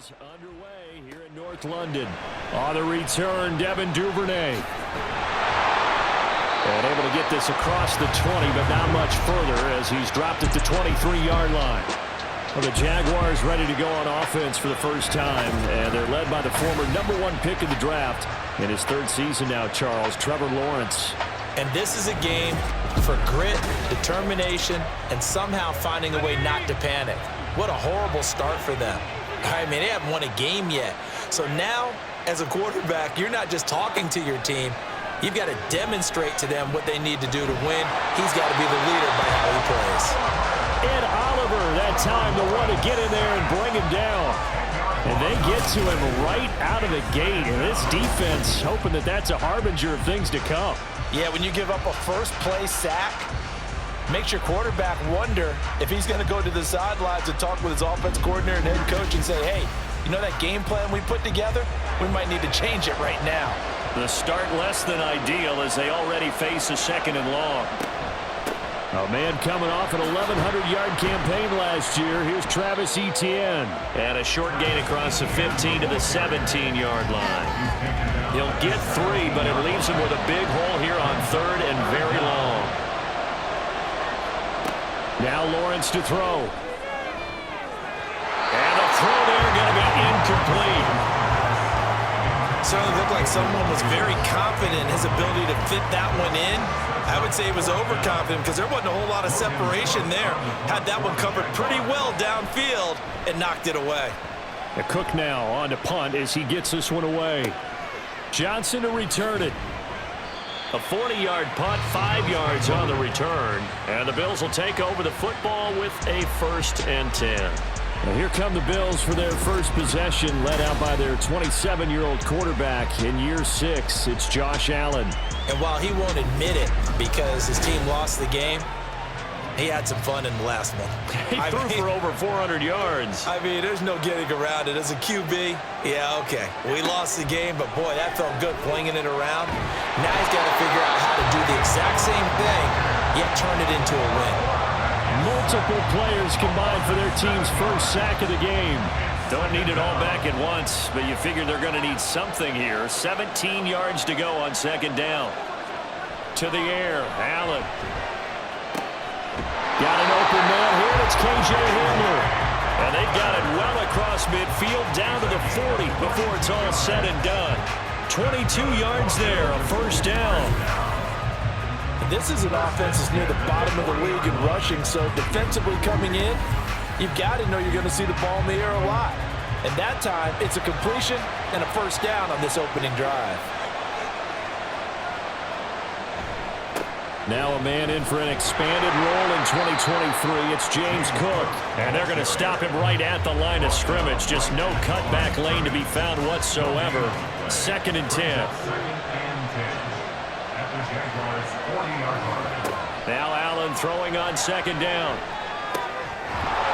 is underway here in North London. On the return, Devin Duvernay. And able to get this across the 20, but not much further as he's dropped at the 23-yard line. Well, the Jaguars ready to go on offense for the first time, and they're led by the former #1 pick of the draft in his third season now, Charles, Trevor Lawrence. And this is a game for grit, determination, and somehow finding a way not to panic. What a horrible start for them. I mean, they haven't won a game yet. So now, as a quarterback, you're not just talking to your team. You've got to demonstrate to them what they need to do to win. He's got to be the leader by how he plays. And Oliver, that time, the one to get in there and bring him down. And they get to him right out of the gate. And this defense hoping that that's a harbinger of things to come. Yeah, when you give up a first-play sack, makes your quarterback wonder if he's going to go to the sidelines and talk with his offense coordinator and head coach and say, hey, you know that game plan we put together? We might need to change it right now. The start less than ideal as they already face a 2nd and long. A man coming off an 1,100-yard campaign last year. Here's Travis Etienne. And a short gain across the 15 to the 17-yard line. He'll get 3, but it leaves him with a big hole here on 3rd and very long. Now Lawrence to throw. And the throw there going to be incomplete. Certainly looked like someone was very confident in his ability to fit that one in. I would say he was overconfident because there wasn't a whole lot of separation there. Had that one covered pretty well downfield and knocked it away. The Cook now on to punt as he gets this one away. Johnson to return it. A 40-yard punt, 5 yards on the return. And the Bills will take over the football with a 1st and 10. Now here come the Bills for their first possession, led out by their 27-year-old quarterback in year 6. It's Josh Allen. And while he won't admit it because his team lost the game, he had some fun in the last one. He threw for over 400 yards. I mean, there's no getting around it. As a QB, yeah, okay. We lost the game, but boy, that felt good flinging it around. Now he's got to figure out how to do the exact same thing, yet turn it into a win. Multiple players combined for their team's first sack of the game. Don't need it all back at once, but you figure they're going to need something here. 17 yards to go on 2nd down. To the air, Allen. Got an open man here. It's KJ Hamler. And they've got it well across midfield down to the 40 before it's all said and done. 22 yards there, a 1st down. This is an offense that's near the bottom of the league in rushing, so defensively coming in, you've got to know you're going to see the ball in the air a lot. And that time, it's a completion and a 1st down on this opening drive. Now a man in for an expanded role in 2023. It's James Cook. And they're going to stop him right at the line of scrimmage. Just no cutback lane to be found whatsoever. 2nd and 10. Now Allen throwing on 2nd down.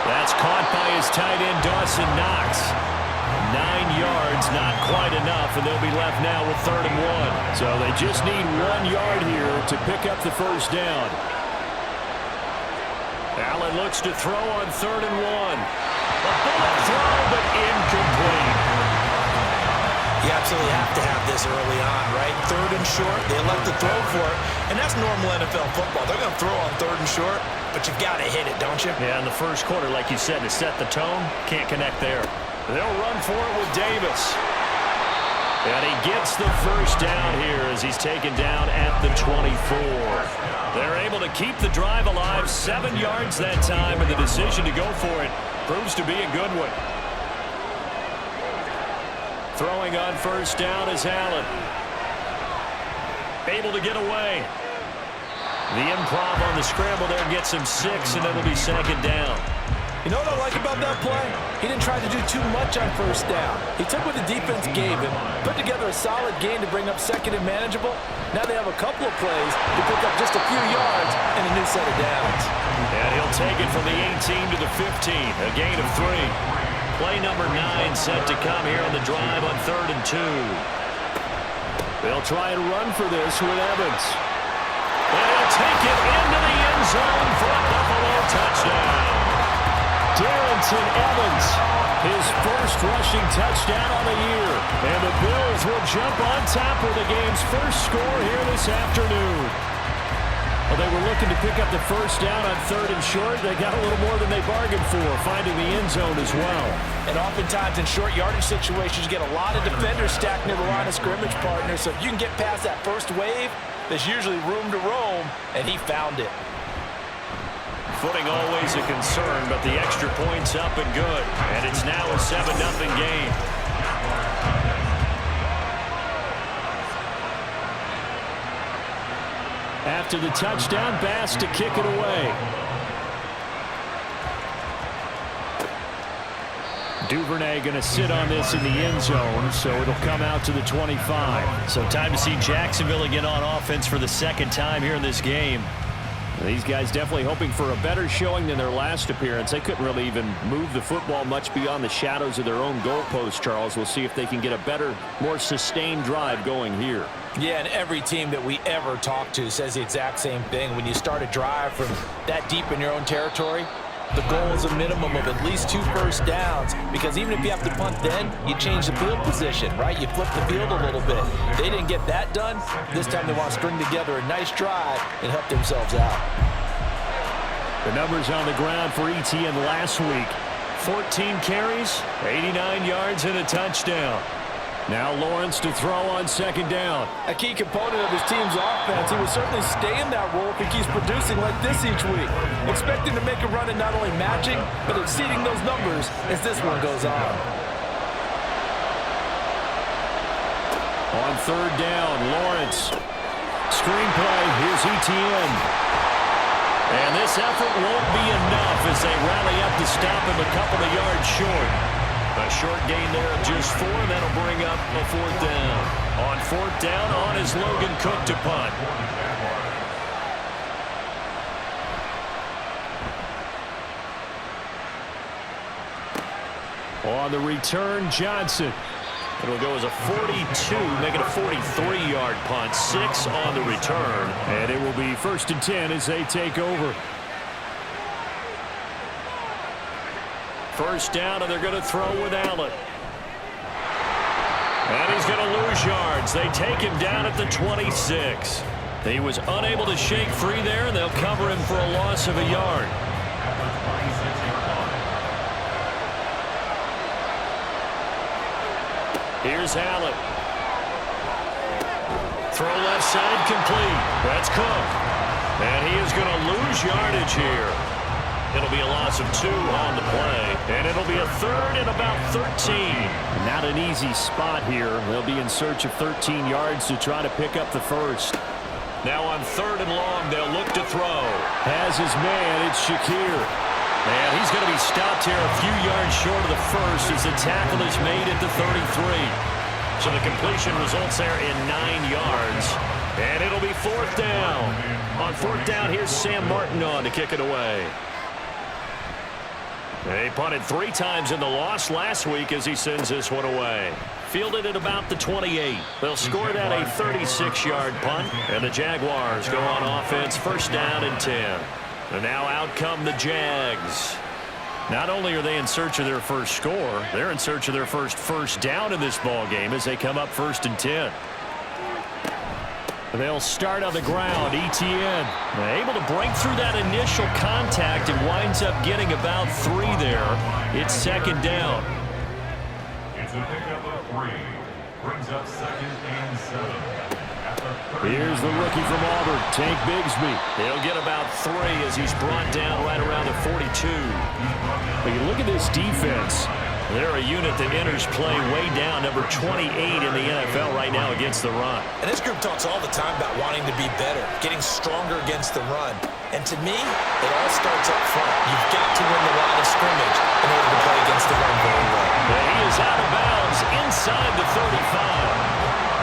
That's caught by his tight end, Dawson Knox. 9 yards, not quite enough, and they'll be left now with 3rd and 1. So they just need 1 yard here to pick up the 1st down. Allen looks to throw on 3rd and 1. A bullet throw, but incomplete. You absolutely have to have this early on, right? 3rd and short, they elect to throw for it, and that's normal NFL football. They're going to throw on 3rd and short, but you've got to hit it, don't you? Yeah, in the first quarter, like you said, to set the tone, can't connect there. They'll run for it with Davis. And he gets the 1st down here as he's taken down at the 24. They're able to keep the drive alive, 7 yards that time, and the decision to go for it proves to be a good one. Throwing on 1st down is Allen. Able to get away. The improv on the scramble there gets him 6, and it'll be 2nd down. You know what I like about that play? He didn't try to do too much on 1st down. He took what the defense gave him, put together a solid gain to bring up 2nd and manageable. Now they have a couple of plays to pick up just a few yards and a new set of downs. And he'll take it from the 18 to the 15, a gain of 3. Play number 9 set to come here on the drive on 3rd and 2. They'll try and run for this with Evans. And he'll take it into the end zone for a Buffalo touchdown. Darrington Evans, his first rushing touchdown on the year. And the Bills will jump on top with the game's first score here this afternoon. Well, they were looking to pick up the first down on 3rd and short. They got a little more than they bargained for, finding the end zone as well. And oftentimes in short yardage situations, you get a lot of defenders stacked near the line of scrimmage, partner. So if you can get past that first wave, there's usually room to roam, and he found it. Footing always a concern, but the extra point's up and good. And it's now a 7-0 game. After the touchdown, Bass to kick it away. Duvernay going to sit on this in the end zone, so it'll come out to the 25. So time to see Jacksonville again on offense for the second time here in this game. These guys definitely hoping for a better showing than their last appearance. They couldn't really even move the football much beyond the shadows of their own goalpost, Charles. We'll see if they can get a better, more sustained drive going here. Yeah, and every team that we ever talk to says the exact same thing. When you start a drive from that deep in your own territory, the goal is a minimum of at least 2 first downs, because even if you have to punt then, you change the field position, right? You flip the field a little bit. They didn't get that done. This time they want to string together a nice drive and help themselves out. The numbers on the ground for ETN last week. 14 carries, 89 yards, and a touchdown. Now Lawrence to throw on 2nd down. A key component of his team's offense. He will certainly stay in that role if he keeps producing like this each week. Expecting to make a run and not only matching, but exceeding those numbers as this one goes on. On 3rd down, Lawrence. Screenplay, here's ETN. And this effort won't be enough as they rally up to stop him a couple of yards short. A short gain there of just 4, and that'll bring up a 4th down. On 4th down, on is Logan Cook to punt. On the return, Johnson. It'll go as a 42, make it a 43-yard punt. 6 on the return, and it will be 1st and 10 as they take over. 1st down, and they're going to throw with Allen. And he's going to lose yards. They take him down at the 26. He was unable to shake free there, and they'll cover him for a loss of a yard. Here's Allen. Throw left side complete. That's Cook. And he is going to lose yardage here. It'll be a loss of 2 on the play, and it'll be a 3rd and about 13. Not an easy spot here. They'll be in search of 13 yards to try to pick up the first. Now on 3rd and long, they'll look to throw. Has his man, it's Shakir. And he's going to be stopped here a few yards short of the first as the tackle is made at the 33. So the completion results there in 9 yards. And it'll be 4th down. On 4th down, here's Sam Martin on to kick it away. They punted 3 times in the loss last week as he sends this one away. Fielded at about the 28. They'll score that a 36-yard punt, and the Jaguars go on offense 1st down and 10. And now out come the Jags. Not only are they in search of their first score, they're in search of their first down in this ball game as they come up 1st and 10. They'll start on the ground. ETN able to break through that initial contact and winds up getting about 3 there. It's 2nd down. It's a pickup of 3. Brings up 2nd and 7. Here's the rookie from Auburn, Tank Bigsby. He'll get about 3 as he's brought down right around the 42. But you look at this defense. They're a unit that enters play way down, number 28 in the NFL right now against the run. And this group talks all the time about wanting to be better, getting stronger against the run. And to me, it all starts up front. You've got to win the line of scrimmage in order to play against the run very well. And he is out of bounds inside the 35.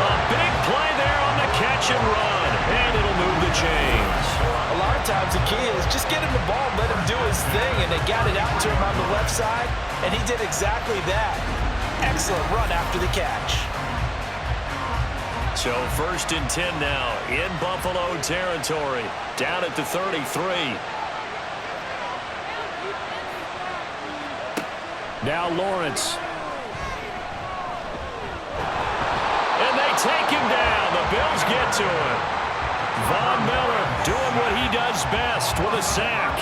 A big play there on the catch and run, and it'll move the chains. A lot of times the key is just get him the ball, let him do his thing, and they got it out to him on the left side, and he did exactly that. Excellent run after the catch. So 1st and 10 now in Buffalo territory, down at the 33. Now Lawrence. And they take him down. The Bills get to him. Von Miller doing what he does best with a sack.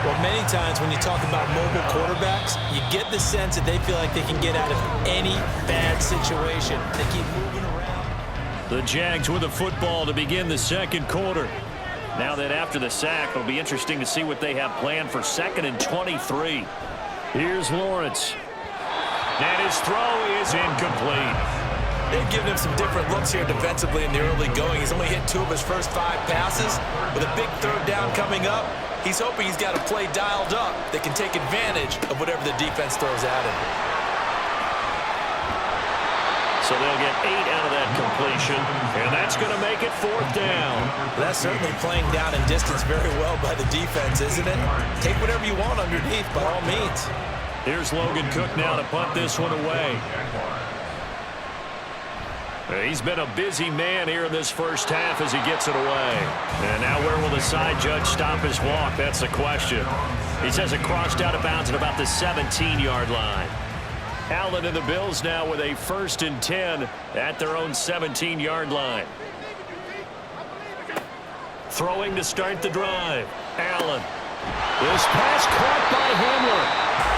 Well, many times when you talk about mobile quarterbacks, you get the sense that they feel like they can get out of any bad situation. They keep moving around. The Jags with the football to begin the second quarter. Now that after the sack, it'll be interesting to see what they have planned for 2nd and 23. Here's Lawrence. And his throw is incomplete. They've given him some different looks here defensively in the early going. He's only hit 2 of his first 5 passes. With a big 3rd down coming up, he's hoping he's got a play dialed up that can take advantage of whatever the defense throws at him. So they'll get 8 out of that completion, and that's going to make it 4th down. That's certainly playing down in distance very well by the defense, isn't it? Take whatever you want underneath, by all means. Here's Logan Cook now to punt this one away. He's been a busy man here in this first half as he gets it away. And now where will the side judge stop his walk? That's the question. He says it crossed out of bounds at about the 17-yard line. Allen and the Bills now with a 1st and 10 at their own 17-yard line. Throwing to start the drive. Allen. This pass caught by Hamler.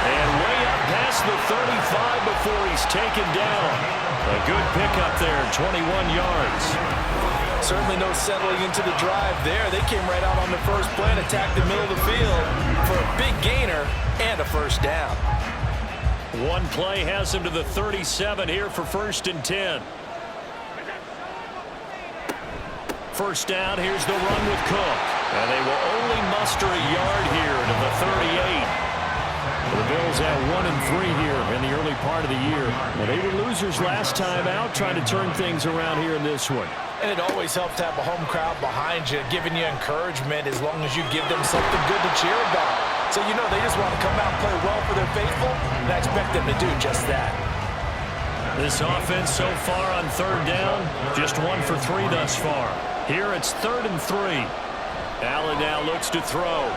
And way up past the 35 before he's taken down. A good pickup there, 21 yards. Certainly no settling into the drive there. They came right out on the first play and attacked the middle of the field for a big gainer and a 1st down. One play has him to the 37 here for 1st and 10. 1st down, here's the run with Cook. And they will only muster a yard here to the 38. The Bills at 1-3 here in the early part of the year. Well, they were losers last time out, trying to turn things around here in this one. And it always helps to have a home crowd behind you, giving you encouragement as long as you give them something good to cheer about. So, you know, they just want to come out and play well for their faithful, and I expect them to do just that. This offense so far on 3rd down, just 1 for 3 thus far. Here it's 3rd and 3. Allen now looks to throw.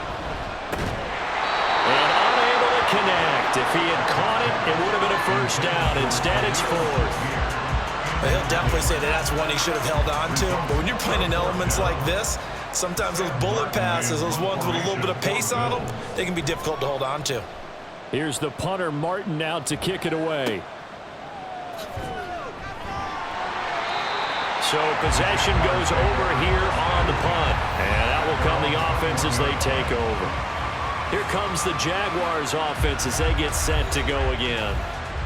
And unable to connect. If he had caught it, it would have been a 1st down. Instead, it's 4th. Well, he'll definitely say that that's one he should have held on to. But when you're playing in elements like this, sometimes those bullet passes, those ones with a little bit of pace on them, they can be difficult to hold on to. Here's the punter, Martin, out to kick it away. So possession goes over here on the punt. And out will come the offense as they take over. Here comes the Jaguars offense as they get set to go again.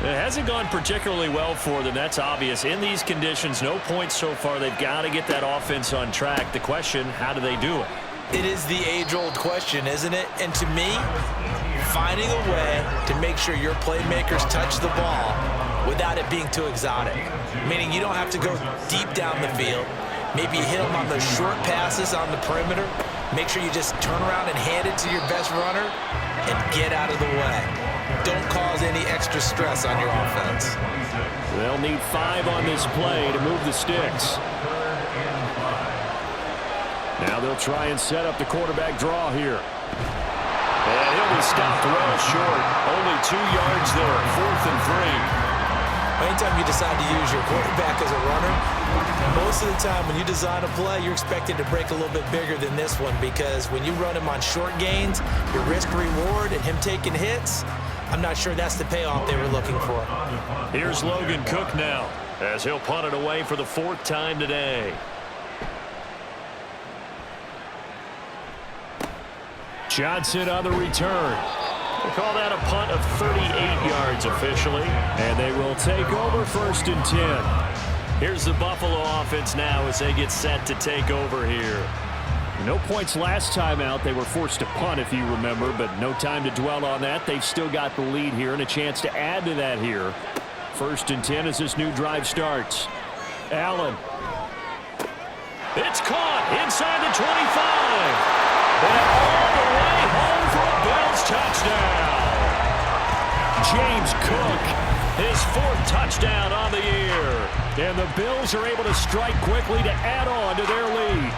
It hasn't gone particularly well for them. That's obvious. In these conditions, no points so far. They've got to get that offense on track. The question, how do they do it? It is the age-old question, isn't it? And to me, finding a way to make sure your playmakers touch the ball without it being too exotic. Meaning you don't have to go deep down the field. Maybe you hit them on those short passes on the perimeter. Make sure you just turn around and hand it to your best runner and get out of the way. Don't cause any extra stress on your offense. They'll need 5 on this play to move the sticks. Now they'll try and set up the quarterback draw here. And he'll be stopped well short. Only 2 yards there, 4th and 3. Anytime you decide to use your quarterback as a runner, most of the time when you design a play, you're expected to break a little bit bigger than this one, because when you run him on short gains, your risk-reward and him taking hits, I'm not sure that's the payoff they were looking for. Here's Logan Cook now as he'll punt it away for the 4th time today. Johnson on the return. They call that a punt of 38 yards officially. And they will take over 1st and 10. Here's the Buffalo offense now as they get set to take over here. No points last time out. They were forced to punt, if you remember, but no time to dwell on that. They've still got the lead here and a chance to add to that here. 1st and 10 as this new drive starts. Allen. It's caught inside the 25. And all the way home for a Bills touchdown. James Cook, his 4th touchdown on the year. And the Bills are able to strike quickly to add on to their lead.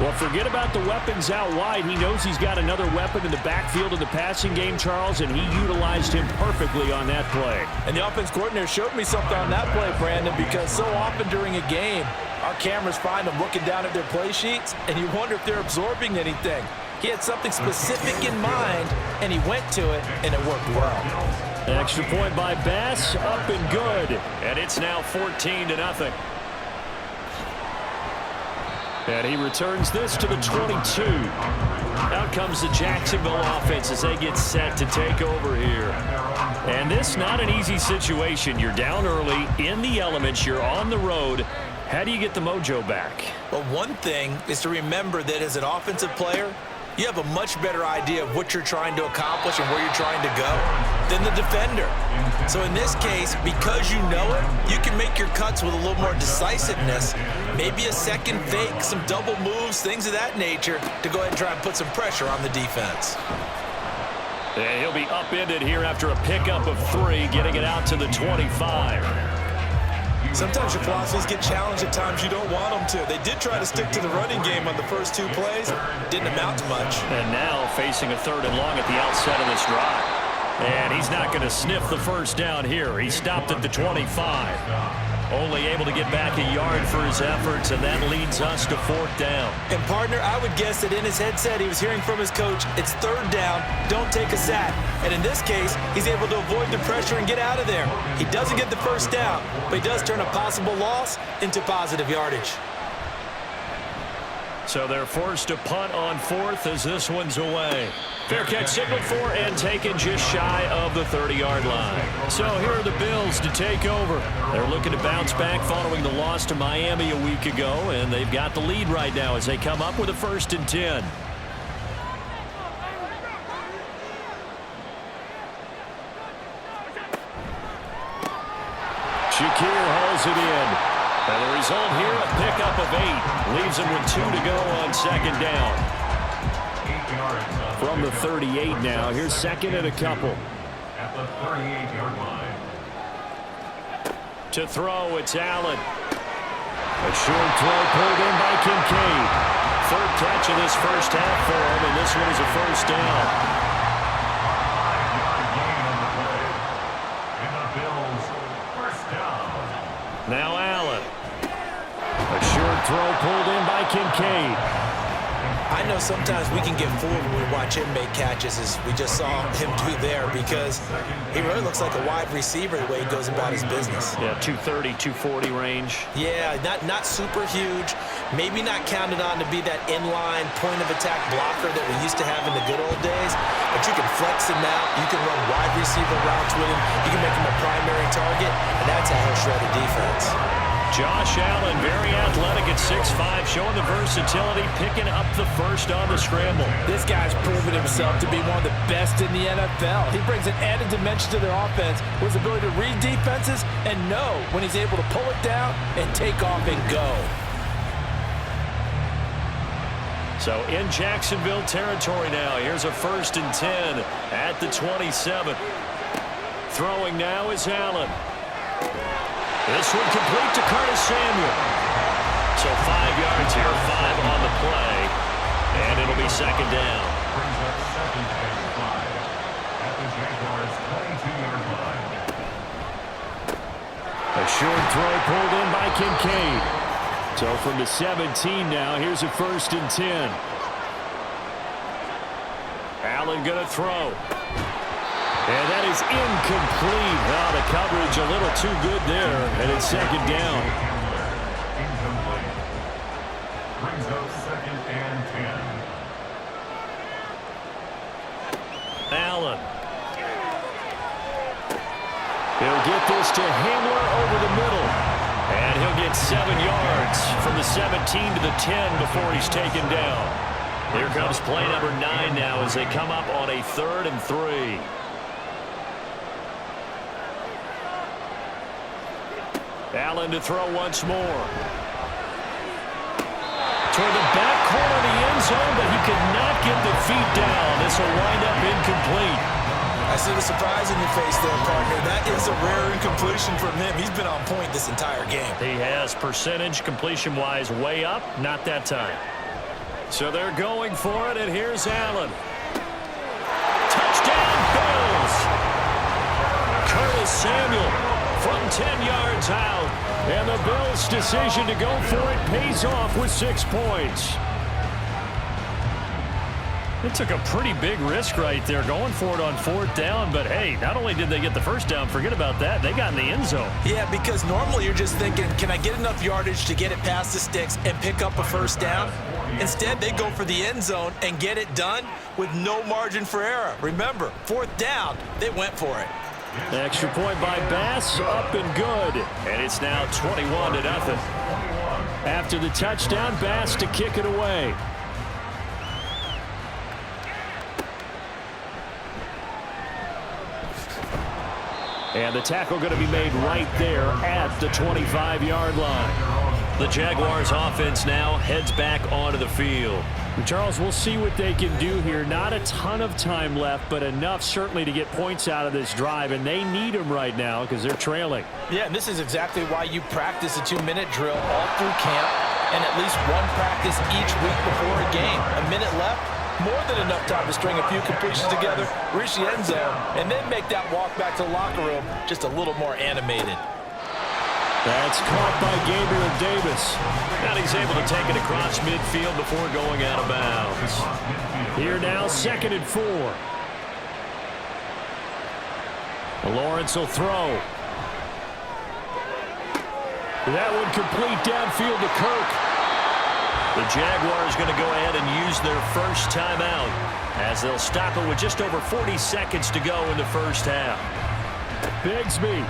Well, forget about the weapons out wide. He knows he's got another weapon in the backfield of the passing game, Charles, and he utilized him perfectly on that play. And the offense coordinator showed me something on that play, Brandon, because so often during a game, our cameras find them looking down at their play sheets, and you wonder if they're absorbing anything. He had something specific in mind, and he went to it, and it worked well. An extra point by Bass, up and good. And it's now 14-0. And he returns this to the 22. Out comes the Jacksonville offense as they get set to take over here. And this not an easy situation. You're down early, in the elements, you're on the road. How do you get the mojo back? Well, one thing is to remember that as an offensive player, you have a much better idea of what you're trying to accomplish and where you're trying to go than the defender. So in this case, because you know it, you can make your cuts with a little more decisiveness, maybe a second fake, some double moves, things of that nature, to go ahead and try and put some pressure on the defense. And he'll be upended here after a pickup of 3, getting it out to the 25. Sometimes your philosophies get challenged at times you don't want them to. They did try to stick to the running game on the first 2 plays. Didn't amount to much. And now facing a 3rd and long at the outset of this drive. And he's not going to sniff the first down here. He stopped at the 25. Only able to get back a yard for his efforts, and that leads us to 4th down. And, partner, I would guess that in his headset he was hearing from his coach, it's 3rd down, don't take a sack. And in this case, he's able to avoid the pressure and get out of there. He doesn't get the first down, but he does turn a possible loss into positive yardage. So they're forced to punt on 4th as this one's away. Fair catch signaled for and taken just shy of the 30-yard line. So here are the Bills to take over. They're looking to bounce back following the loss to Miami a week ago, and they've got the lead right now as they come up with a 1st and 10. Shakir hauls it in. And the result here, a pickup of 8. Leaves him with 2 to go on 2nd down. From the 38 now, here's 2nd and a couple. At the 38-yard line. To throw, it's Allen. A short throw pulled in by Kincaid. 3rd catch of this first half for him, and this one is a 1st down. 5-yard gain on the play. And the Bills, 1st down. Now Allen. A short throw pulled in by Kincaid. I know sometimes we can get fooled when we watch him make catches, as we just saw him do there, because he really looks like a wide receiver the way he goes about his business. Yeah, 230, 240 range. Yeah, not super huge. Maybe not counted on to be that inline point-of-attack blocker that we used to have in the good old days, but you can flex him out. You can run wide receiver routes with him. You can make him a primary target, and that's how he'll shred a defense. Josh Allen, very athletic at 6'5", showing the versatility, picking up the first on the scramble. This guy's proven himself to be one of the best in the NFL. He brings an added dimension to their offense with his ability to read defenses and know when he's able to pull it down and take off and go. So in Jacksonville territory now, here's a 1st and 10 at the 27. Throwing now is Allen. This one complete to Curtis Samuel. So 5 yards here, 5 on the play. And it'll be 2nd down. Brings up 2nd and 5 at the Jaguars' 22-yard line. A short throw pulled in by Kincaid. So from the 17 now, here's a 1st and 10. Allen gonna throw. And that is incomplete. Now the coverage a little too good there, and it's 2nd down. Incomplete. Brings up 2nd and 10. Allen. He'll get this to Hamler over the middle. And he'll get 7 yards from the 17 to the 10 before he's taken down. Here comes play number 9 now as they come up on a 3rd and 3. Allen to throw once more. Toward the back corner of the end zone, but he could not get the feet down. This will wind up incomplete. I see the surprise in your face there, partner. That is a rare incompletion from him. He's been on point this entire game. He has percentage completion-wise way up, not that time. So they're going for it, and here's Allen. Touchdown, Bills! Curtis Samuel from 10 yards out. And the Bills' decision to go for it pays off with 6 points. It took a pretty big risk right there going for it on 4th down. But, hey, not only did they get the first down, forget about that, they got in the end zone. Yeah, because normally you're just thinking, can I get enough yardage to get it past the sticks and pick up a first down? Instead, they go for the end zone and get it done with no margin for error. Remember, 4th down, they went for it. Extra point by Bass, up and good. And it's now 21-0. After the touchdown, Bass to kick it away. And the tackle going to be made right there at the 25-yard line. The Jaguars offense now heads back onto the field. Charles, we'll see what they can do here. Not a ton of time left, but enough certainly to get points out of this drive, and they need them right now because they're trailing. Yeah, and this is exactly why you practice a 2-minute drill all through camp and at least one practice each week before a game. A minute left, more than enough time to string a few completions together, reach the end zone, and then make that walk back to the locker room just a little more animated. That's caught by Gabriel Davis. And he's able to take it across midfield before going out of bounds. Here now, 2nd and 4. Lawrence will throw. That one complete downfield to Kirk. The Jaguars going to go ahead and use their first timeout as they'll stop it with just over 40 seconds to go in the first half. Bigsby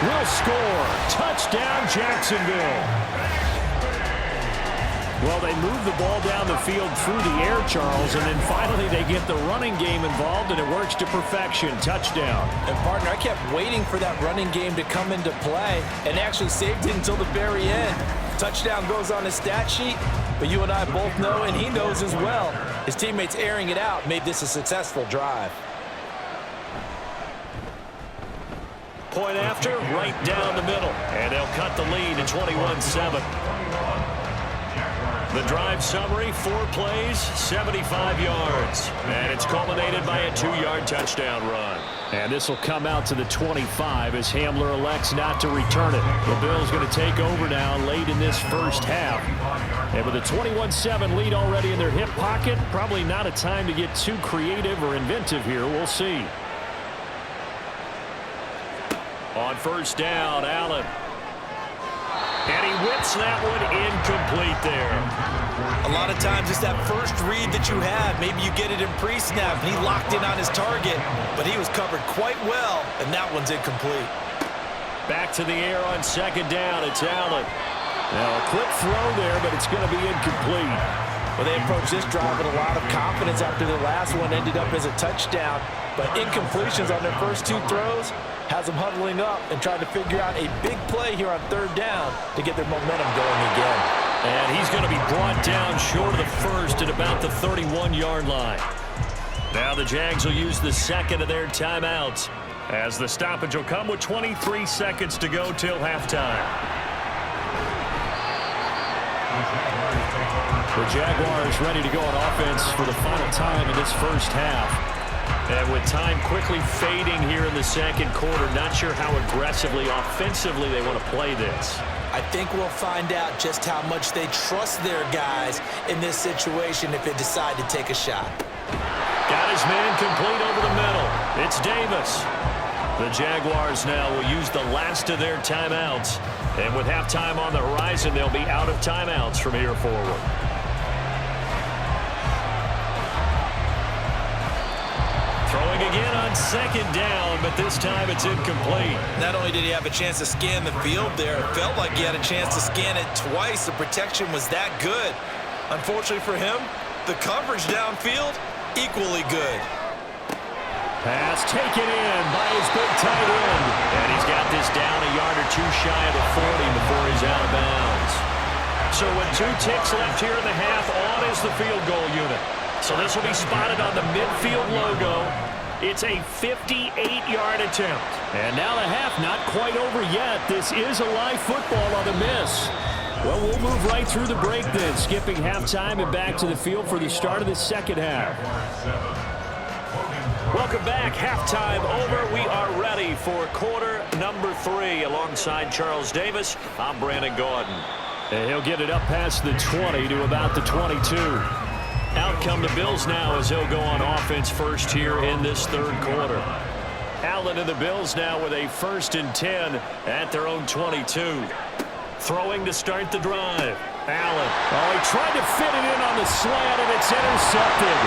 will score. Touchdown, Jacksonville. Well, they move the ball down the field through the air, Charles, and then finally they get the running game involved, and it works to perfection. Touchdown. And, partner, I kept waiting for that running game to come into play and actually saved it until the very end. Touchdown goes on his stat sheet, but you and I both know, and he knows as well, his teammates airing it out made this a successful drive. Point after, right down the middle. And they'll cut the lead to 21-7. The drive summary, 4 plays, 75 yards. And it's culminated by a 2-yard touchdown run. And this will come out to the 25 as Hamler elects not to return it. The Bills going to take over now late in this first half. And with a 21-7 lead already in their hip pocket, probably not a time to get too creative or inventive here. We'll see. On first down, Allen. And he whips that one incomplete there. A lot of times it's that first read that you have. Maybe you get it in pre-snap, and he locked in on his target, but he was covered quite well, and that one's incomplete. Back to the air on 2nd down. It's Allen. Now a quick throw there, but it's going to be incomplete. Well, they approached this drive with a lot of confidence after their last one ended up as a touchdown, but incompletions on their first 2 throws has them huddling up and trying to figure out a big play here on 3rd down to get their momentum going again. And he's going to be brought down short of the first at about the 31-yard line. Now the Jags will use the 2nd of their timeouts as the stoppage will come with 23 seconds to go till halftime. The Jaguars ready to go on offense for the final time in this first half. And with time quickly fading here in the 2nd quarter, not sure how aggressively, offensively they want to play this. I think we'll find out just how much they trust their guys in this situation if they decide to take a shot. Got his man complete over the middle. It's Davis. The Jaguars now will use the last of their timeouts. And with halftime on the horizon, they'll be out of timeouts from here forward. Throwing again on 2nd down, but this time it's incomplete. Not only did he have a chance to scan the field there, it felt like he had a chance to scan it twice. The protection was that good. Unfortunately for him, the coverage downfield, equally good. Pass taken in by his big tight end. And he's got this down a yard or 2 shy of the 40 before he's out of bounds. So with 2 ticks left here in the half, on is the field goal unit. So this will be spotted on the midfield logo. It's a 58-yard attempt. And now the half not quite over yet. This is a live football on the miss. Well, we'll move right through the break then, skipping halftime and back to the field for the start of the second half. Welcome back. Halftime over. We are ready for quarter number 3. Alongside Charles Davis, I'm Brandon Gordon. And he'll get it up past the 20 to about the 22. Out come the Bills now as he'll go on offense first here in this third quarter. Allen and the Bills now with a 1st and 10 at their own 22. Throwing to start the drive. Allen. Oh, he tried to fit it in on the slant, and it's intercepted.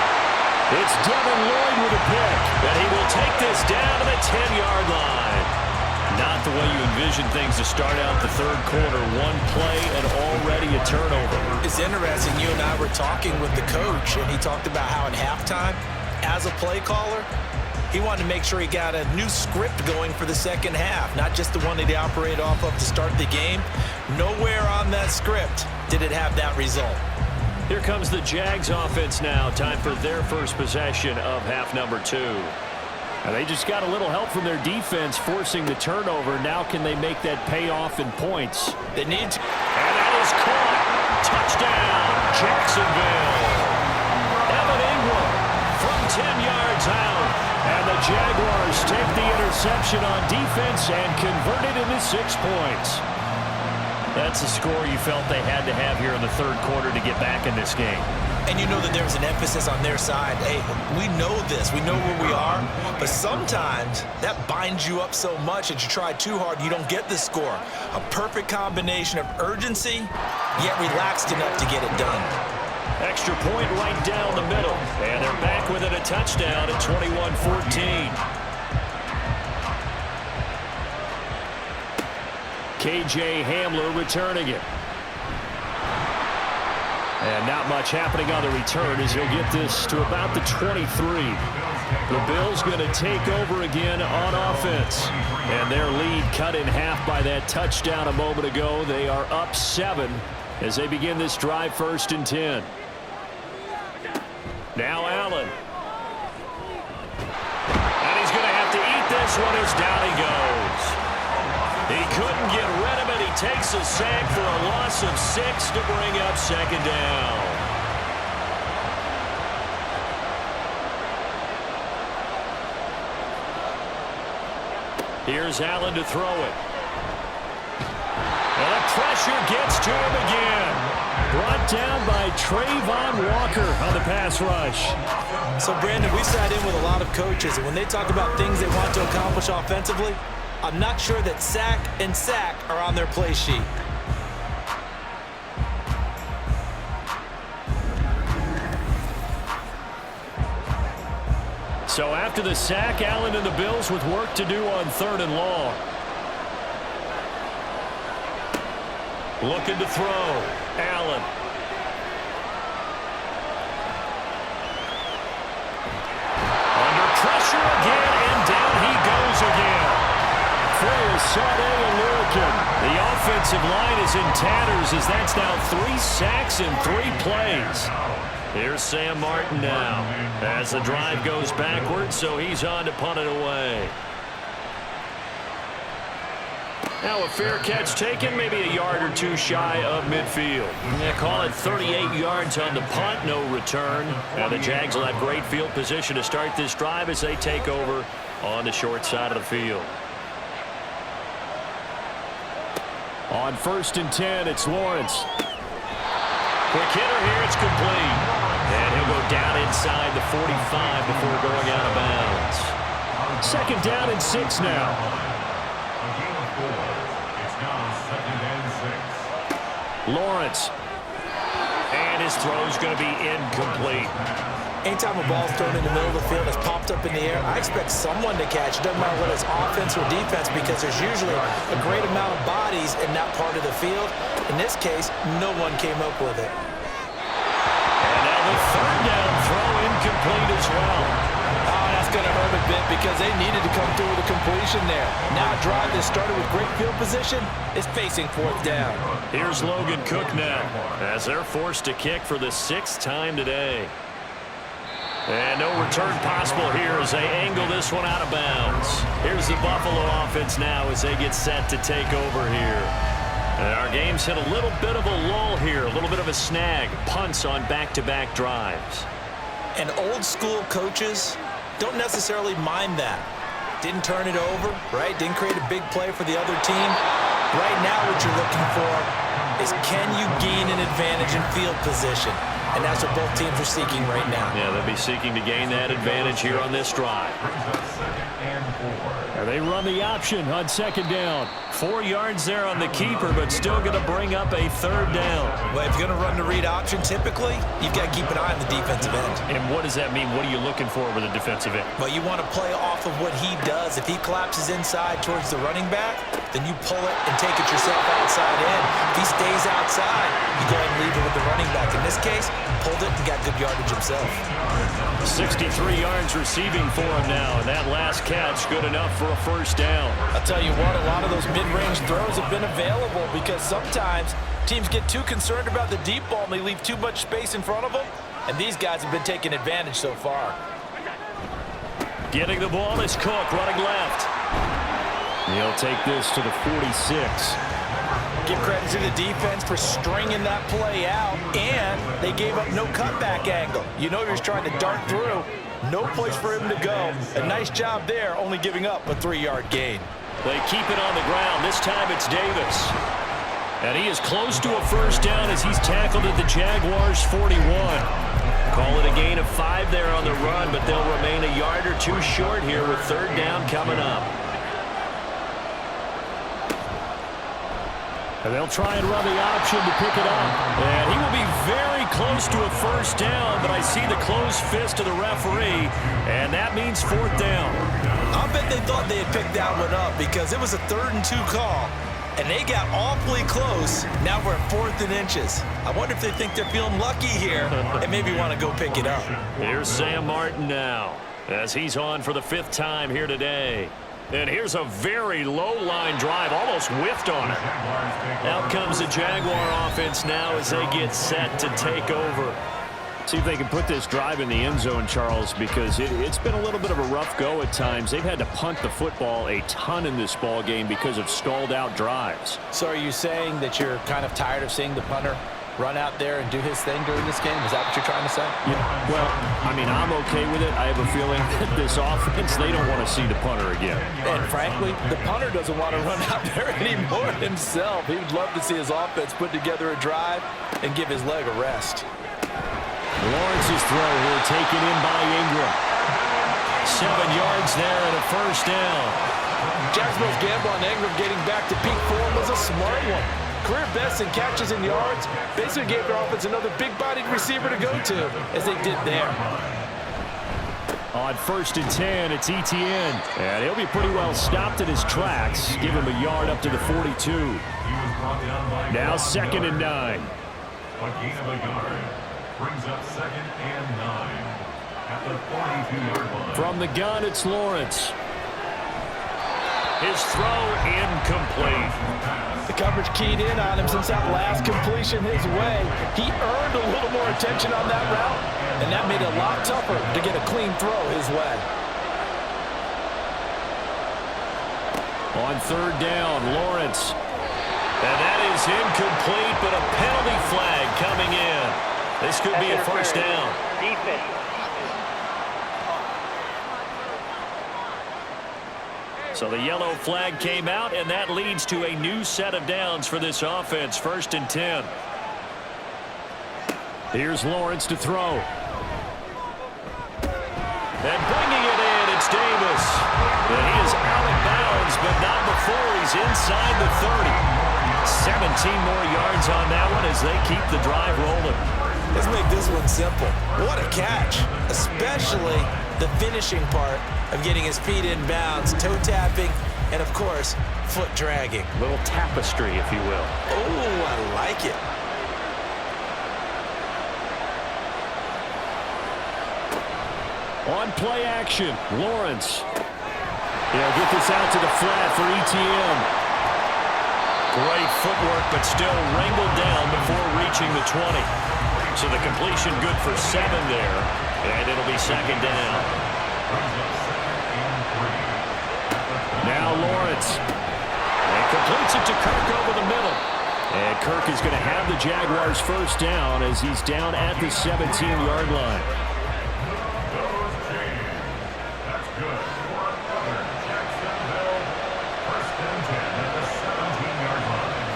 It's Devin Lloyd with a pick, and he will take this down to the 10-yard line. Not the way you envision things to start out the third quarter. One play and already a turnover. It's interesting. You and I were talking with the coach, and he talked about how at halftime, as a play caller, he wanted to make sure he got a new script going for the second half, not just the one that he operated off of to start the game. Nowhere on that script did it have that result. Here comes the Jags offense now. Time for their first possession of half number 2. And they just got a little help from their defense forcing the turnover. Now can they make that pay off in points? They need to. And that is caught. Touchdown, Jacksonville. Evan Ingram from 10 yards out. And the Jaguars take the interception on defense and convert it into 6 points. That's a score you felt they had to have here in the third quarter to get back in this game. And you know that there was an emphasis on their side. Hey, we know this. We know where we are. But sometimes that binds you up so much that you try too hard, you don't get the score. A perfect combination of urgency, yet relaxed enough to get it done. Extra point right down the middle. And they're back with it, a touchdown at 21-14. KJ Hamler returning it. And not much happening on the return as he'll get this to about the 23. The Bills going to take over again on offense. And their lead cut in half by that touchdown a moment ago. They are up 7 as they begin this drive 1st and 10. Now Allen. And he's going to have to eat this one as down he goes. He couldn't get rid of it. He takes a sack for a loss of 6 to bring up 2nd down. Here's Allen to throw it. And the pressure gets to him again. Brought down by Trayvon Walker on the pass rush. So, Brandon, we sat in with a lot of coaches, and when they talk about things they want to accomplish offensively, I'm not sure that sack and sack are on their play sheet. So after the sack, Allen and the Bills with work to do on 3rd and long. Looking to throw. Allen. Under pressure again, and down he goes again. For Sade and Lurican. The offensive line is in tatters as that's now 3 sacks in 3 plays. Here's Sam Martin now as the drive goes backwards, so he's on to punt it away. Now a fair catch taken, maybe a yard or 2 shy of midfield. They call it 38 yards on the punt, no return. Now the Jags will have great field position to start this drive as they take over on the short side of the field. On 1st and 10, it's Lawrence. Quick hitter here, it's complete. And he'll go down inside the 45 before going out of bounds. 2nd down and 6 now. A gain of 4. It's now 2nd and 6. Lawrence. And his throw's going to be incomplete. Anytime a ball's thrown in the middle of the field, it's popped up in the air, I expect someone to catch. It doesn't matter whether it's offense or defense because there's usually a great amount of bodies in that part of the field. In this case, no one came up with it. And now the 3rd down throw incomplete as well. Oh, that's going to hurt a bit because they needed to come through with a completion there. Now a drive that started with great field position is facing 4th down. Here's Logan Cook now as they're forced to kick for the 6th time today. And no return possible here as they angle this one out of bounds. Here's the Buffalo offense now as they get set to take over here. And our game's hit a little bit of a lull here, a little bit of a snag. Punts on back-to-back drives. And old-school coaches don't necessarily mind that. Didn't turn it over, right? Didn't create a big play for the other team. Right now what you're looking for is can you gain an advantage in field position? And that's what both teams are seeking right now. Yeah, they'll be seeking to gain that advantage here on this drive. And they run the option on second down. 4 yards there on the keeper, but still going to bring up a third down. Well, if you're going to run the read option, typically, you've got to keep an eye on the defensive end. And what does that mean? What are you looking for with a defensive end? Well, you want to play off of what he does. If he collapses inside towards the running back, then you pull it and take it yourself outside in. If he stays outside, you go ahead and leave it with the running back. In this case, pulled it and got good yardage himself. 63 yards receiving for him now, and that last catch good enough for a first down. I'll tell you what, a lot of those mid-range throws have been available because sometimes teams get too concerned about the deep ball and they leave too much space in front of them, and these guys have been taking advantage so far. Getting the ball is Cook, running left. He'll take this to the 46. Give credit to the defense for stringing that play out, and they gave up no cutback angle. You know he was trying to dart through. No place for him to go. A nice job there, only giving up a 3-yard gain. They keep it on the ground. This time it's Davis. And he is close to a first down as he's tackled at the Jaguars' 41. Call it a gain of 5 there on the run, but they'll remain a yard or two short here with third down coming up. And they'll try and run the option to pick it up. And he will be very close to a first down, but I see the closed fist of the referee, and that means fourth down. I'll bet they thought they had picked that one up because it was a 3rd and 2 call, and they got awfully close. Now we're at 4th and inches. I wonder if they think they're feeling lucky here and maybe want to go pick it up. Here's Sam Martin now as he's on for the 5th time here today. And here's a very low-line drive, almost whiffed on it. Out comes the Jaguar offense now as they get set to take over. See if they can put this drive in the end zone, Charles, because it's been a little bit of a rough go at times. They've had to punt the football a ton in this ball game because of stalled-out drives. So are you saying that you're kind of tired of seeing the punter run out there and do his thing during this game? Is that what you're trying to say? Yeah, well, I mean, I'm okay with it. I have a feeling that this offense, they don't want to see the punter again. And frankly, the punter doesn't want to run out there anymore himself. He would love to see his offense put together a drive and give his leg a rest. Lawrence's throw here taken in by Ingram. 7 yards there and a first down. Jacksonville's gamble on Ingram getting back to peak form was a smart one. Career best in catches and yards. Basically gave their offense another big-bodied receiver to go to, as they did there. On 1st and 10, it's Etienne. And he'll be pretty well stopped in his tracks. Give him a yard up to the 42. Now 2nd and 9. A gain of a yard. Brings up 2nd and 9 at the 42-yard line. From the gun, it's Lawrence. His throw incomplete. The coverage keyed in on him since that last completion his way. He earned a little more attention on that route, and that made it a lot tougher to get a clean throw his way. On 3rd down, Lawrence. And that is incomplete, but a penalty flag coming in. This could be a first down. So the yellow flag came out, and that leads to a new set of downs for this offense. 1st and 10. Here's Lawrence to throw. And bringing it in, it's Davis. And he is out of bounds, but not before he's inside the 30. 17 more yards on that one as they keep the drive rolling. Let's make this one simple. What a catch, especially the finishing part of getting his feet in bounds, toe tapping, and of course, foot dragging. A little tapestry, if you will. Oh, I like it. On play action, Lawrence. He'll get this out to the flat for Etienne. Great footwork, but still wrangled down before reaching the 20. So the completion good for 7 there, and it'll be 2nd down. Now Lawrence. And completes it to Kirk over the middle. And Kirk is going to have the Jaguars first down as he's down at the 17-yard line. That's good. For another Jacksonville. First and 10 at the 17-yard line.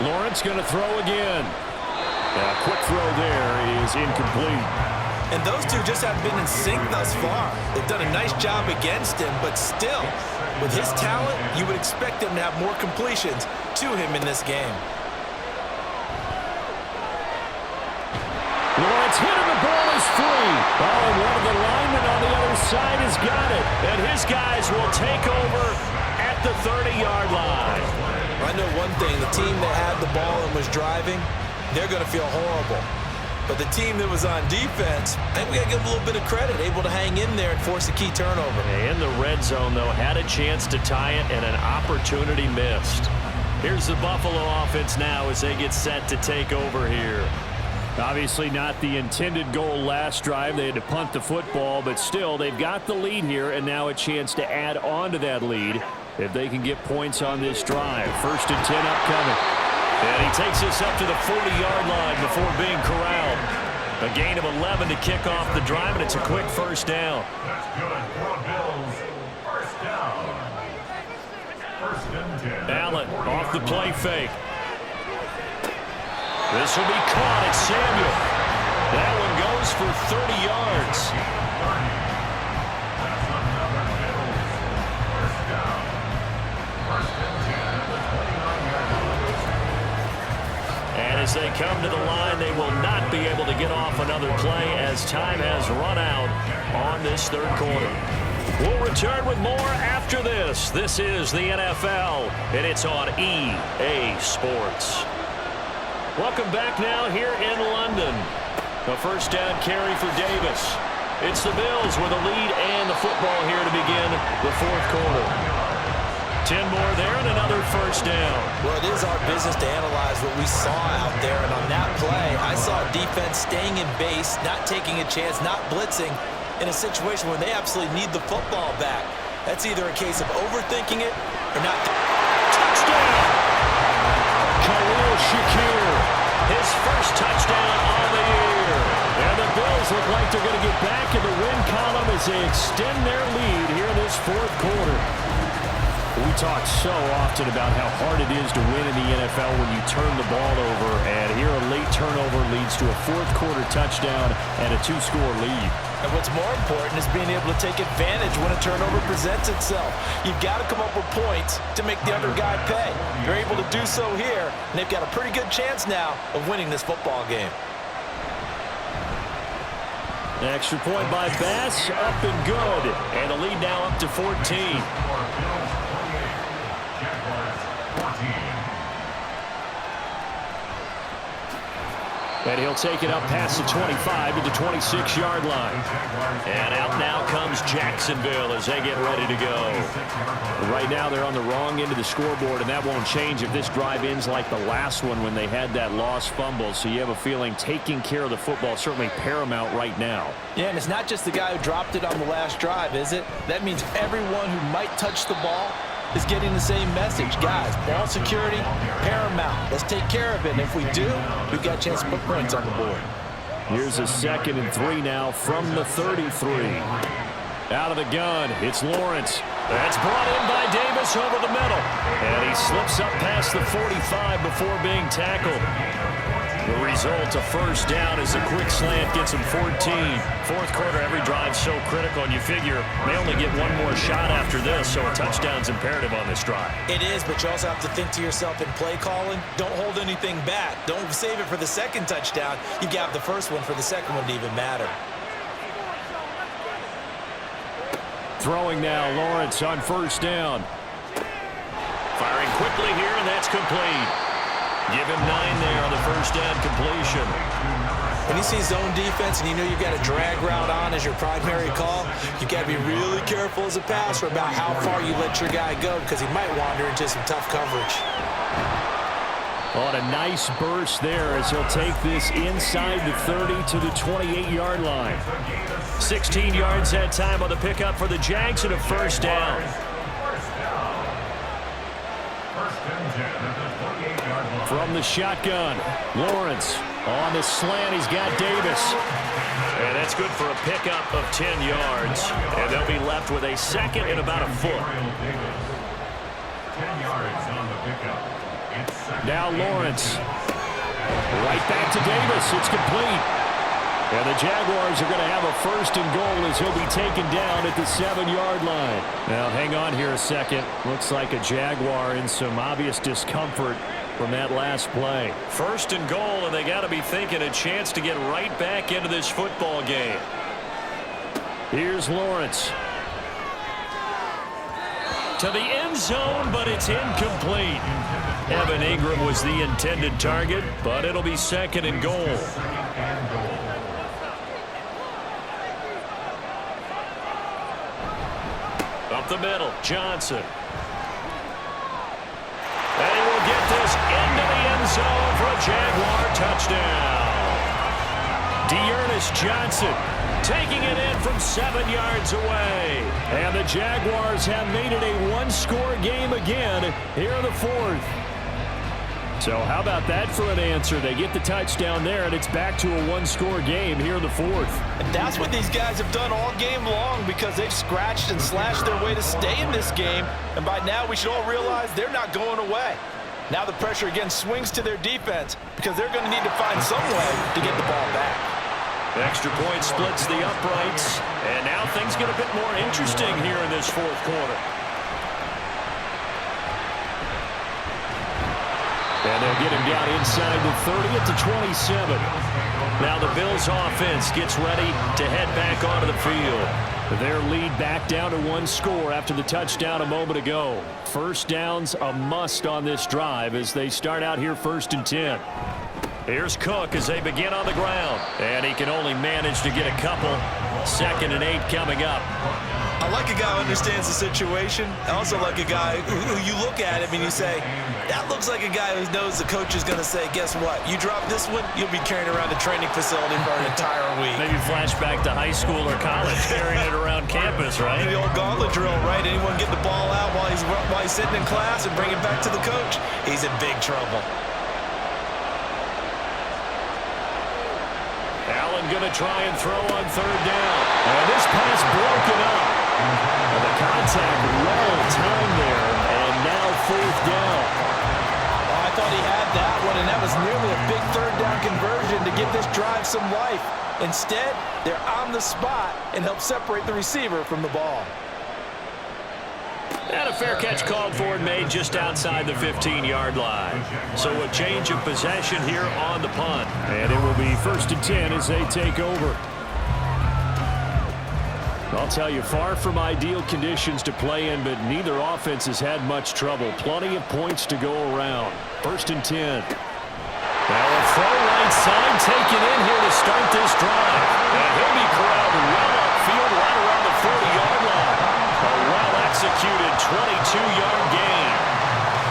Lawrence going to throw again. A quick throw there is incomplete. And those two just haven't been in sync thus far. They've done a nice job against him, but still, with his talent, you would expect him to have more completions to him in this game. Lawrence hit him, the ball is free. Oh, and one of the linemen on the other side has got it. And his guys will take over at the 30-yard line. I know one thing, the team that had the ball and was driving, they're going to feel horrible. But the team that was on defense, I think we got to give them a little bit of credit, able to hang in there and force a key turnover. In the red zone, though, had a chance to tie it and an opportunity missed. Here's the Buffalo offense now as they get set to take over here. Obviously not the intended goal last drive. They had to punt the football, but still, they've got the lead here, and now a chance to add on to that lead if they can get points on this drive. First and 10 upcoming. And he takes us up to the 40-yard line before being corralled. A gain of 11 to kick off the drive, and it's a quick first down. That's good for Bills. First down. First and 10. Allen off the play fake. This will be caught. It's Samuel. That one goes for 30 yards. That's another Bills. First down. First and 10 at the 29-yard line. And as they come to the line, they will not be able to get off another play as time has run out on this third quarter. We'll return with more after this. This is the NFL, and it's on EA Sports. Welcome back now here in London. A first down carry for Davis. It's the Bills with a lead and the football here to begin the fourth quarter. 10 more there and another first down. Well, it is our business to analyze what we saw out there, and on that play, I saw defense staying in base, not taking a chance, not blitzing in a situation where they absolutely need the football back. That's either a case of overthinking it or not. Touchdown! Khalil Shakir, his first touchdown on the year. And the Bills look like they're going to get back in the win column as they extend their lead here in this fourth quarter. We talk so often about how hard it is to win in the NFL when you turn the ball over, and here a late turnover leads to a fourth quarter touchdown and a two-score lead. And what's more important is being able to take advantage when a turnover presents itself. You've got to come up with points to make the other guy pay. You're able to do so here, and they've got a pretty good chance now of winning this football game. An extra point by Bass, up and good. And the lead now up to 14. And he'll take it up past the 25 to the 26-yard line. And out now comes Jacksonville as they get ready to go. Right now they're on the wrong end of the scoreboard, and that won't change if this drive ends like the last one when they had that lost fumble. So you have a feeling taking care of the football is certainly paramount right now. Yeah, and it's not just the guy who dropped it on the last drive, is it? That means everyone who might touch the ball is getting the same message. Guys, ball security, paramount. Let's take care of it. And if we do, we've got a chance to put points on the board. Here's a 2nd and 3 now from the 33. Out of the gun, it's Lawrence. That's brought in by Davis over the middle. And he slips up past the 45 before being tackled. The result, a first down as a quick slant gets him 14. Fourth quarter, every drive so critical, and you figure they only get one more shot after this, so a touchdown's imperative on this drive. It is, but you also have to think to yourself in play calling, don't hold anything back. Don't save it for the second touchdown. You've got the first one for the second one to even matter. Throwing now, Lawrence on first down. Firing quickly here, and that's complete. Give him 9 there on the first down completion. When you see zone defense and you know you've got a drag route on as your primary call, you've got to be really careful as a passer about how far you let your guy go because he might wander into some tough coverage. On a nice burst there as he'll take this inside the 30 to the 28-yard line. 16 yards that time on the pickup for the Jags and a first down. First and 10 at the 28-yard line. From the shotgun, Lawrence on the slant. He's got Davis. And that's good for a pickup of 10 yards. And they'll be left with a second and about a foot. 10 yards on the pickup. It's second. Now Lawrence. Right back to Davis. It's complete. And the Jaguars are going to have a first and goal as he'll be taken down at the 7-yard line. Now, hang on here a second. Looks like a Jaguar in some obvious discomfort from that last play. First and goal, and they got to be thinking a chance to get right back into this football game. Here's Lawrence. To the end zone, but it's incomplete. Evan Ingram was the intended target, but it'll be second and goal. Up the middle, Johnson. And he will get this into the end zone for a Jaguar touchdown. Dearness Johnson taking it in from 7 yards away. And the Jaguars have made it a one-score game again here in the fourth. So how about that for an answer? They get the touchdown there, and it's back to a one-score game here in the fourth. And that's what these guys have done all game long because they've scratched and slashed their way to stay in this game. And by now, we should all realize they're not going away. Now the pressure again swings to their defense because they're going to need to find some way to get the ball back. Extra point splits the uprights, and now things get a bit more interesting here in this fourth quarter. And they'll get him down inside the 30 at the 27. Now the Bills offense gets ready to head back onto the field. Their lead back down to one score after the touchdown a moment ago. First down's a must on this drive as they start out here first and 10. Here's Cook as they begin on the ground. And he can only manage to get a couple. Second and 8 coming up. I like a guy who understands the situation. I also like a guy who you look at him and you say, that looks like a guy who knows the coach is going to say, guess what? You drop this one, you'll be carrying around the training facility for an entire week. Maybe flashback to high school or college, carrying it around campus, right? The old gauntlet drill, right? Anyone get the ball out while he's sitting in class and bring it back to the coach? He's in big trouble. Allen going to try and throw on third down. And this pass broken up. And the contact well timed there. And now fourth down. Oh, I thought he had that one, and that was nearly a big third down conversion to give this drive some life. Instead, they're on the spot and help separate the receiver from the ball. And a fair catch called for and made just outside the 15-yard line. So a change of possession here on the punt. And it will be first and 10 as they take over. I'll tell you, far from ideal conditions to play in, but neither offense has had much trouble. Plenty of points to go around. First and 10. Now a throw right side taken in here to start this drive. And he'll be corralled well upfield right around the 40-yard line. A well-executed 22-yard gain.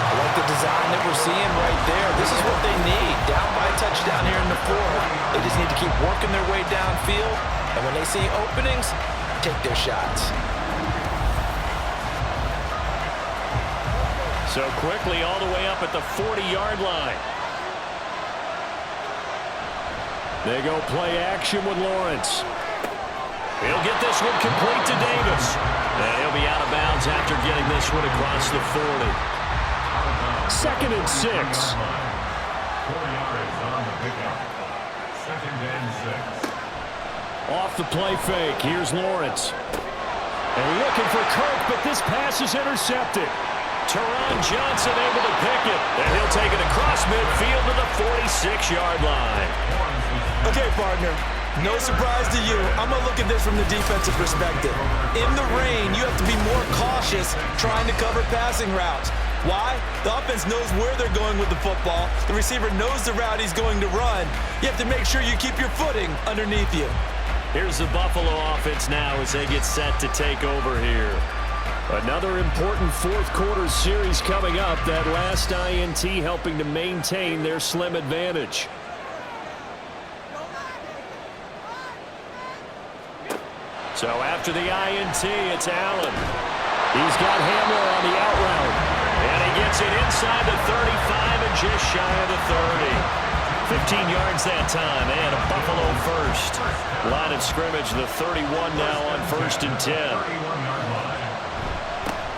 I like the design that we're seeing right there. This is what they need. Down by a touchdown here in the fourth. They just need to keep working their way downfield. And when they see openings, take their shots. So quickly all the way up at the 40-yard line. They go play action with Lawrence. He'll get this one complete to Davis. And he'll be out of bounds after getting this one across the 40. Second and 6. 4 yards on the pickup. Second and 6. Off the play fake, here's Lawrence. And looking for Kirk, but this pass is intercepted. Teron Johnson able to pick it. And he'll take it across midfield to the 46-yard line. Okay, partner. No surprise to you. I'm going to look at this from the defensive perspective. In the rain, you have to be more cautious trying to cover passing routes. Why? The offense knows where they're going with the football. The receiver knows the route he's going to run. You have to make sure you keep your footing underneath you. Here's the Buffalo offense now as they get set to take over here. Another important fourth quarter series coming up. That last INT helping to maintain their slim advantage. So after the INT, it's Allen. He's got Hamler on the out route. And he gets Gets it inside the 35 and just shy of the 30. 15 yards that time, and a Buffalo first. Line of scrimmage, the 31 now on 1st and 10.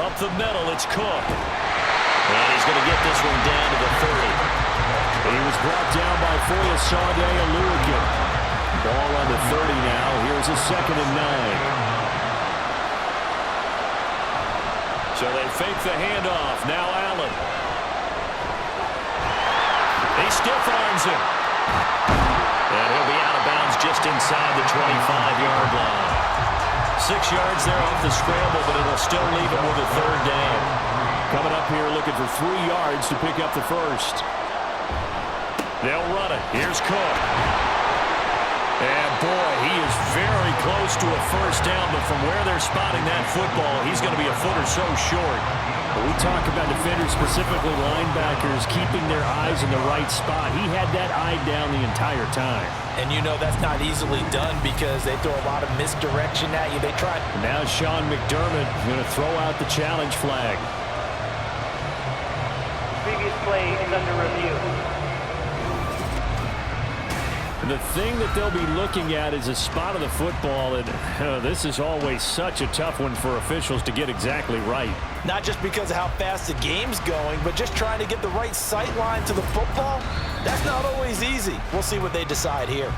Up the middle, it's Cook. And he's going to get this one down to the 30. He was brought down by Foyesade Oluwakim. Ball on the 30 now. Here's a 2nd and 9. So they fake the handoff. Now Allen. He stiff arms him. And he'll be out of bounds just inside the 25-yard line. 6 yards there off the scramble, but it'll still leave him with a 3rd down. Coming up here looking for 3 yards to pick up the first. They'll run it. Here's Cook. And boy, he is very close to a first down, but from where they're spotting that football, he's going to be a foot or so short. But we talk about defenders, specifically linebackers, keeping their eyes in the right spot. He had that eye down the entire time. And you know that's not easily done because they throw a lot of misdirection at you. They try. Now Sean McDermott going to throw out the challenge flag. Previous play is under review. The thing that they'll be looking at is a spot of the football, and this is always such a tough one for officials to get exactly right. Not just because of how fast the game's going, but just trying to get the right sight line to the football. That's not always easy. We'll see what they decide here.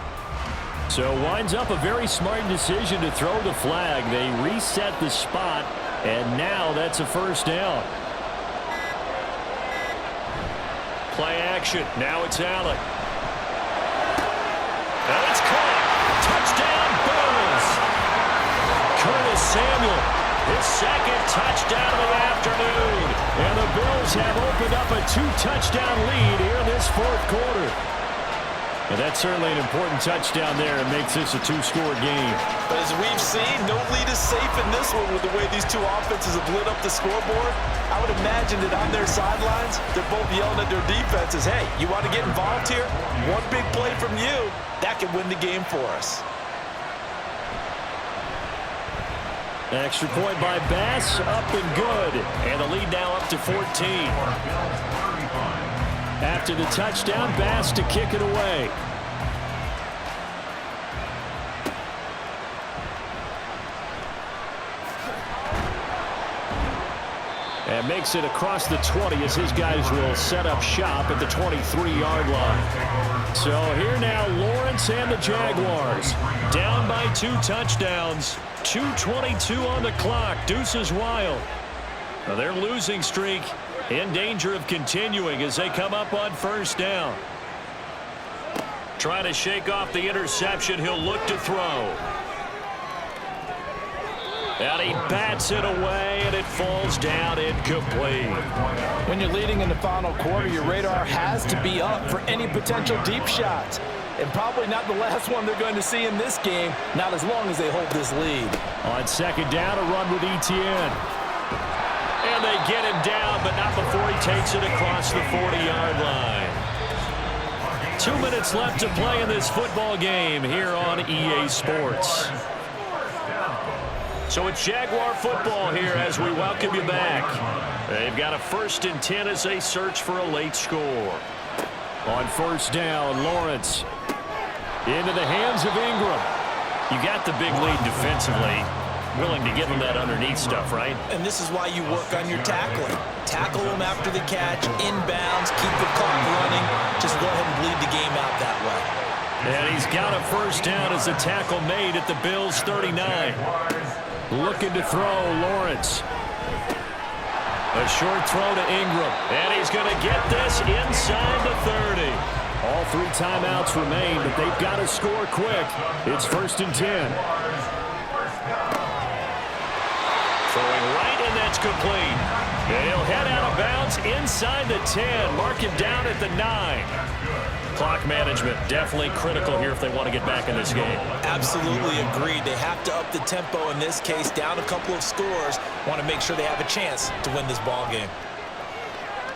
So winds up a very smart decision to throw the flag. They reset the spot, and now that's a first down. Play action. Now it's Allen. And it's caught. Touchdown, Bills. Curtis Samuel, his 2nd touchdown of the afternoon. And the Bills have opened up a 2-touchdown lead here in this 4th quarter. And that's certainly an important touchdown there. It makes this a 2-score game. But as we've seen, no lead is safe in this one with the way these two offenses have lit up the scoreboard. I would imagine that on their sidelines, they're both yelling at their defenses, hey, you want to get involved here? One big play from you, that could win the game for us. Extra point by Bass, up and good. And the lead now up to 14. After the touchdown, Bass to kick it away. And makes it across the 20 as his guys will set up shop at the 23-yard line. So here now, Lawrence and the Jaguars down by 2 touchdowns. 2:22 on the clock. Deuces wild. Now their losing streak in danger of continuing as they come up on first down. Trying to shake off the interception. He'll look to throw. And he bats it away, and it falls down incomplete. When you're leading in the final quarter, your radar has to be up for any potential deep shots. And probably not the last one they're going to see in this game, not as long as they hold this lead. On 2nd down, a run with Etienne. And they get him down, but not before he takes it across the 40-yard line. 2 minutes left to play in this football game here on EA Sports. So it's Jaguar football here as we welcome you back. They've got a 1st and 10 as they search for a late score. On first down, Lawrence into the hands of Ingram. You got the big lead defensively. Willing to give him that underneath stuff, right? And this is why you work on your tackling. Tackle him after the catch, inbounds, keep the clock running. Just go ahead and bleed the game out that way. And he's got a first down as the tackle made at the Bills' 39. Looking to throw, Lawrence. A short throw to Ingram. And he's going to get this inside the 30. All 3 timeouts remain, but they've got to score quick. It's 1st and 10. Throwing right, and that's complete. And he'll head out of bounds inside the 10. Mark him down at the 9. Clock management definitely critical here if they want to get back in this game. Absolutely agreed. They have to up the tempo in this case, down a couple of scores. Want to make sure they have a chance to win this ball game.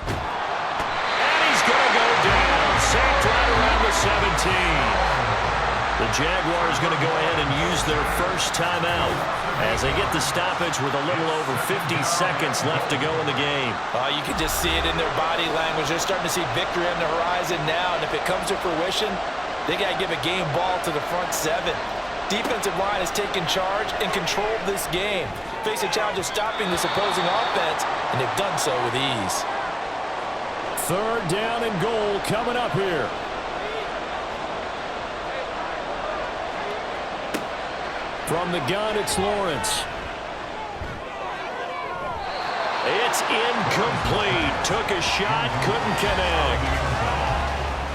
And he's going to go down. Sacked right around the 17. The Jaguars going to go ahead and use their first timeout. as they get the stoppage with a little over 50 seconds left to go in the game. You can just see it in their body language. They're starting to see victory on the horizon now, and if it comes to fruition, they got to give a game ball to the front seven. Defensive line has taken charge and controlled this game. Face a challenge of stopping this opposing offense, and they've done so with ease. 3rd down and goal coming up here. From the gun, it's Lawrence. It's incomplete. Took a shot, couldn't connect.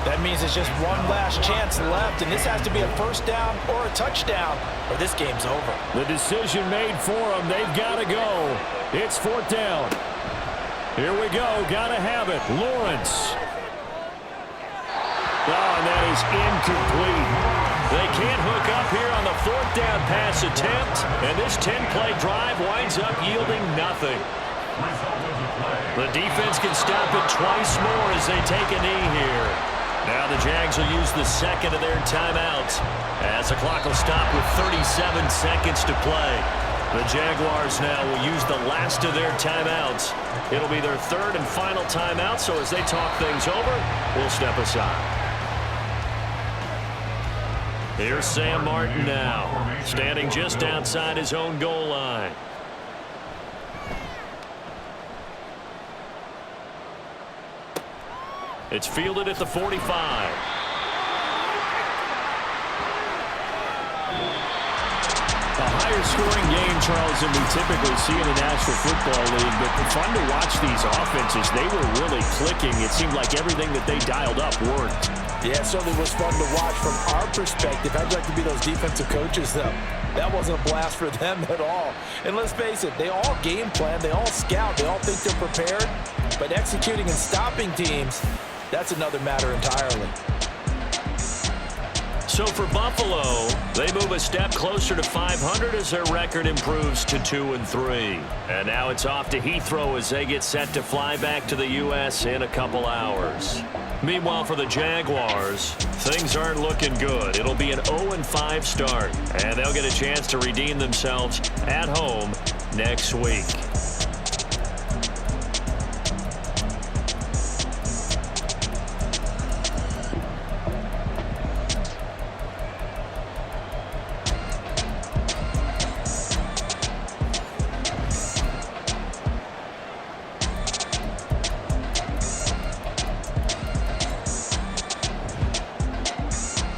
That means it's just one last chance left, and this has to be a first down or a touchdown, or this game's over. The decision made for them. They've got to go. It's 4th down. Here we go. Got to have it. Lawrence. Oh, and that is incomplete. They can't hook up here on the 4th down pass attempt, and this 10-play drive winds up yielding nothing. The defense can stop it twice more as they take a knee here. Now the Jags will use the second of their timeouts as the clock will stop with 37 seconds to play. The Jaguars now will use the last of their timeouts. It'll be their 3rd and final timeout, so as they talk things over, we'll step aside. Here's Sam Martin now, standing just outside his own goal line. It's fielded at the 45. A higher scoring game, Charles, than we typically see in the National Football League, but fun to watch these offenses. They were really clicking. It seemed like everything that they dialed up worked. Yeah, it certainly was fun to watch from our perspective. I'd like to be those defensive coaches, though. That wasn't a blast for them at all. And let's face it, they all game plan, they all scout, they all think they're prepared. But executing and stopping teams, that's another matter entirely. So for Buffalo, they move a step closer to 500 as their record improves to 2-3. And now it's off to Heathrow as they get set to fly back to the U.S. in a couple hours. Meanwhile, for the Jaguars, things aren't looking good. It'll be an 0-5 start, and they'll get a chance to redeem themselves at home next week.